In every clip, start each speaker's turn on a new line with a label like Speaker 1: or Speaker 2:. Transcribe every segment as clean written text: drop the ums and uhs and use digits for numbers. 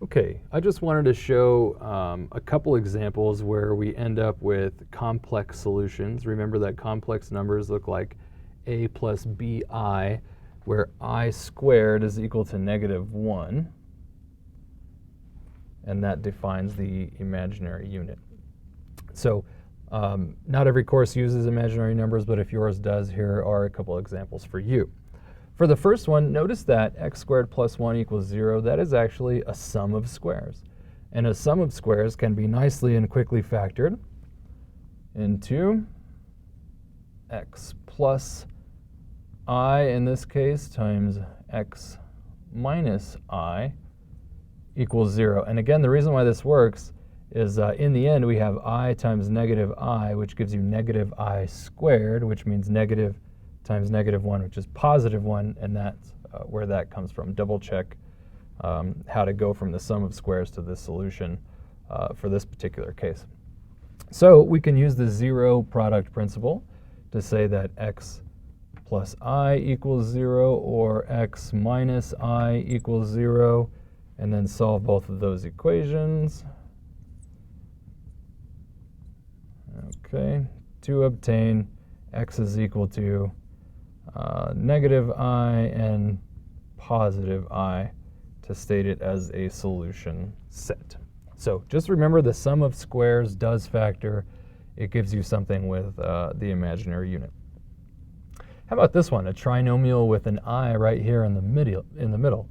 Speaker 1: Okay, I just wanted to show a couple examples where we end up with complex solutions. Remember that complex numbers look like a plus bi, where I squared is equal to -1, and that defines the imaginary unit. So not every course uses imaginary numbers, but if yours does, here are a couple examples for you. For the first one, notice that x squared plus 1 equals 0. That is actually a sum of squares. And a sum of squares can be nicely and quickly factored into x plus I, in this case, times x minus I equals 0. And again, the reason why this works is in the end, we have I times negative I, which gives you negative I squared, which means negative times -1, which is +1, and that's where that comes from. Double check how to go from the sum of squares to this solution for this particular case. So we can use the zero product principle to say that x plus I equals 0 or x minus I equals 0, and then solve both of those equations. Okay, to obtain x is equal to negative I and positive I to state it as a solution set. So just remember the sum of squares does factor. It gives you something with the imaginary unit. How about this one, a trinomial with an I right here in the middle?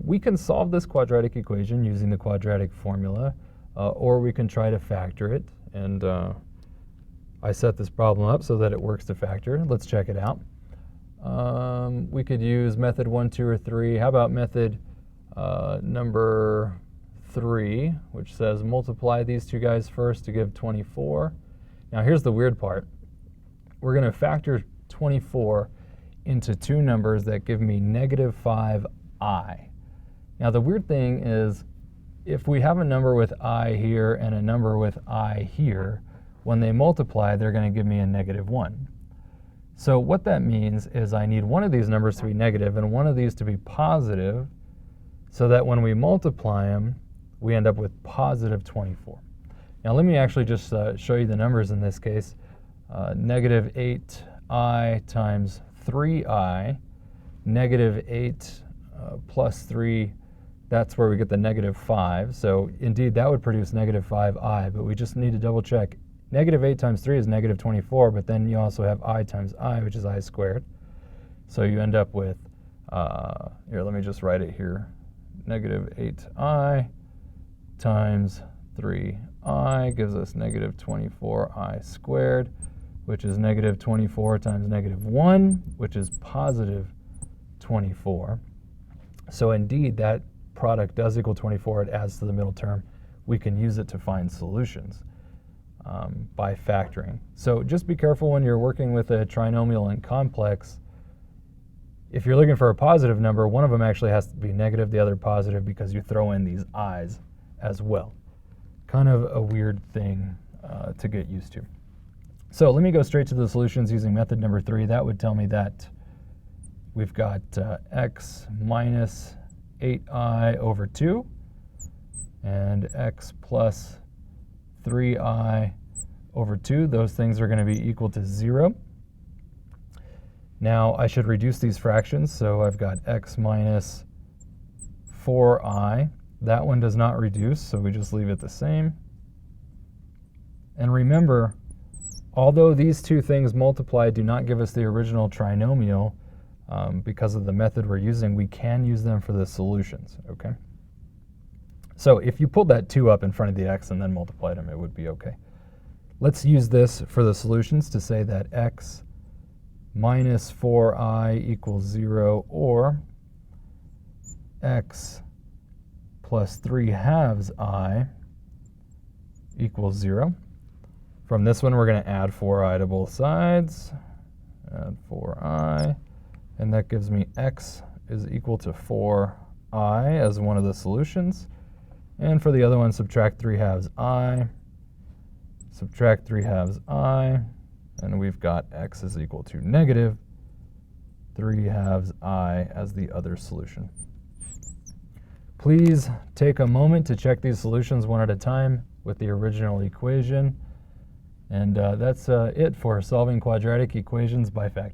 Speaker 1: We can solve this quadratic equation using the quadratic formula, or we can try to factor it. And I set this problem up so that it works to factor. Let's check it out. We could use method 1, 2, or 3. How about method number 3, which says multiply these two guys first to give 24. Now here's the weird part. We're going to factor 24 into two numbers that give me -5i. Now the weird thing is, if we have a number with I here and a number with I here, when they multiply, they're going to give me a -1. So what that means is I need one of these numbers to be negative and one of these to be positive, so that when we multiply them, we end up with +24. Now let me actually just show you the numbers in this case. -8i times 3i, -8 plus 3, that's where we get the -5. So indeed, that would produce -5i, but we just need to double check. -8 times 3 is -24, but then you also have I times I, which is I squared. So you end up with, here, let me just write it here. -8i times 3i gives us -24i squared, which is -24 times -1, which is +24. So indeed, that product does equal 24. It adds to the middle term. We can use it to find solutions by factoring. So just be careful when you're working with a trinomial and complex. If you're looking for a positive number, one of them actually has to be negative, the other positive, because you throw in these i's as well. Kind of a weird thing to get used to. So let me go straight to the solutions using method number 3. That would tell me that we've got x minus 8i over 2 and x plus 3i over 2. Those things are going to be equal to 0. Now I should reduce these fractions, so I've got x minus 4i. That one does not reduce, so we just leave it the same. And remember, although these two things multiply do not give us the original trinomial, because of the method we're using, we can use them for the solutions, okay? So if you pulled that 2 up in front of the x and then multiplied them, it would be okay. Let's use this for the solutions to say that x minus 4i equals 0, or x plus 3/2 I equals 0. From this one, we're going to add 4i to both sides. Add 4i. And that gives me x is equal to 4i as one of the solutions. And for the other one, subtract 3/2 I. Subtract 3/2 I. And we've got x is equal to -3/2 I as the other solution. Please take a moment to check these solutions one at a time with the original equation. And that's it for solving quadratic equations by factorization.